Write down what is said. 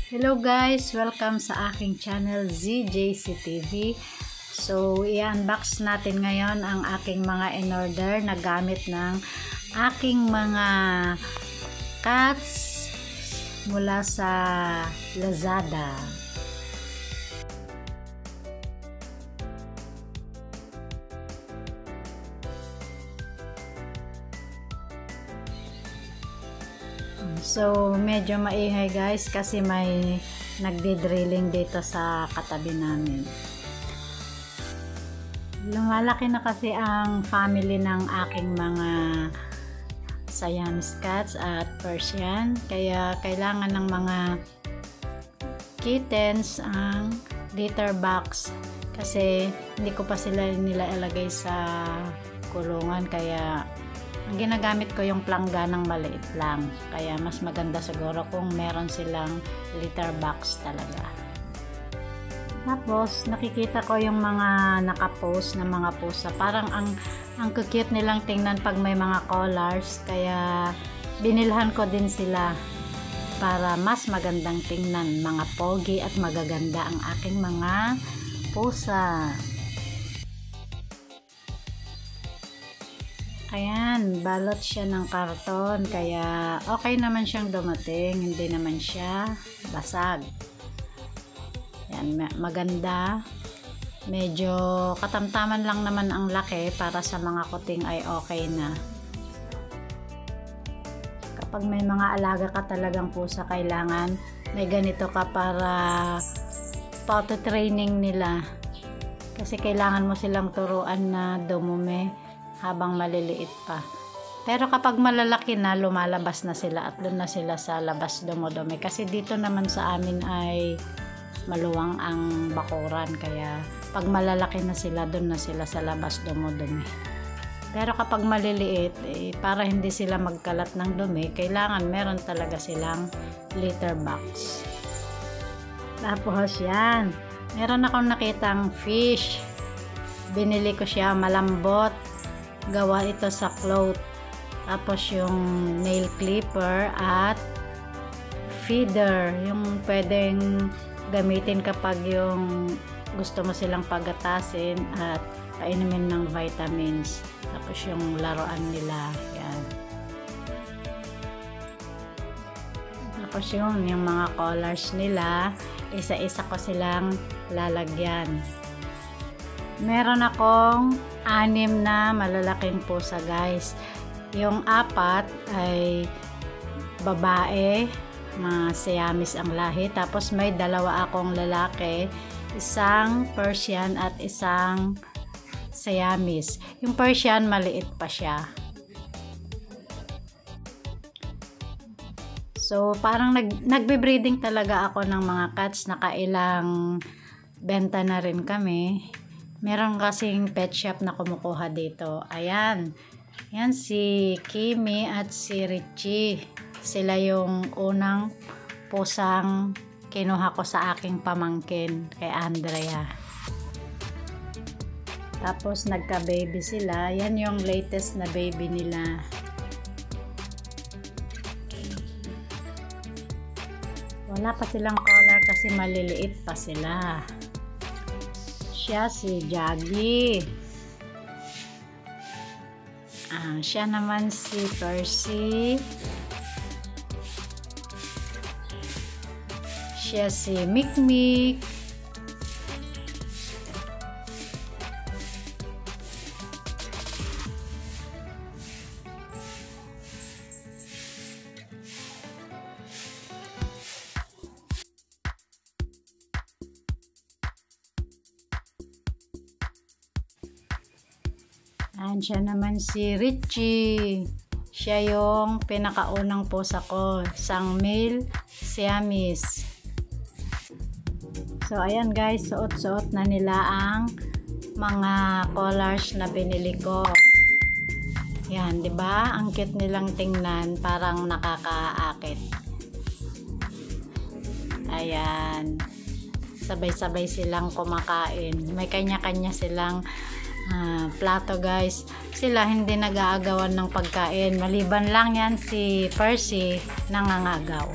Hello guys! Welcome sa aking channel ZJC TV. So, i-unbox natin ngayon ang aking mga in-order na gamit ng aking mga cats mula sa Lazada. So, medyo maingay guys kasi may nagdi-drilling dito sa katabi namin. Lumalaki na kasi ang family ng aking mga Siamese cats at Persian. Kaya kailangan ng mga kittens ang litter box. Kasi hindi ko pa sila ilagay sa kulungan. Kaya ang ginagamit ko yung plangganang maliit lang. Kaya mas maganda siguro kung meron silang litter box talaga. Tapos nakikita ko yung mga nakapost na mga pusa. Parang ang cute nilang tingnan pag may mga collars. Kaya binilhan ko din sila para mas magandang tingnan. Mga pogi at magaganda ang aking mga pusa. Ayan, balot siya ng karton, kaya okay naman siyang dumating, hindi naman siya basag. Ayan, maganda. Medyo katamtaman lang naman ang laki, para sa mga kuting ay okay na. Kapag may mga alaga ka talagang pusa, kailangan may ganito ka para auto-training nila. Kasi kailangan mo silang turuan na dumumi habang maliliit pa. Pero kapag malalaki na, lumalabas na sila at doon na sila sa labas dumudumi. Kasi dito naman sa amin ay maluwang ang bakuran. Kaya pag malalaki na sila, doon na sila sa labas dumudumi. Pero kapag maliliit, para hindi sila magkalat ng dumi, kailangan meron talaga silang litter box. Tapos yan, meron akong nakitang fish. Binili ko siya, malambot. Gawa ito sa cloth. Tapos yung nail clipper at feeder, yung pwedeng gamitin kapag yung gusto mo silang pagatasin at painumin ng vitamins. Tapos yung laruan nila, yan. Tapos yung mga collars nila, isa-isa ko silang lalagyan. Meron akong 6 na malalaking pusa guys. Yung 4 ay babae, mga Siamese ang lahi. Tapos may 2 akong lalaki, isang Persian at isang Siamese. Yung Persian maliit pa siya. So parang nagbe-breeding talaga ako ng mga cats. Nakailang benta na rin kami. Meron kasing pet shop na kumukuha dito. Ayan. Yan si Kimi at si Richie. Sila yung unang pusang kinuha ko sa aking pamangkin kay Andrea. Tapos nagka-baby sila. Yan yung latest na baby nila. Wala pa silang collar kasi maliliit pa sila. Siya si Jaggy. Siya naman si Percy. Siya si Mikmik. And siya naman si Richie. Siya yung pinakaunang pusa ko. Isang male Siamese. So, ayan guys. Suot-suot na nila ang mga collars na binili ko. Yan, di ba? Ang cute nilang tingnan. Parang nakakaakit. Ayan. Sabay-sabay silang kumakain. May kanya-kanya silang plato guys. Sila hindi nag-aagawan ng pagkain, maliban lang yan si Percy nangangagaw.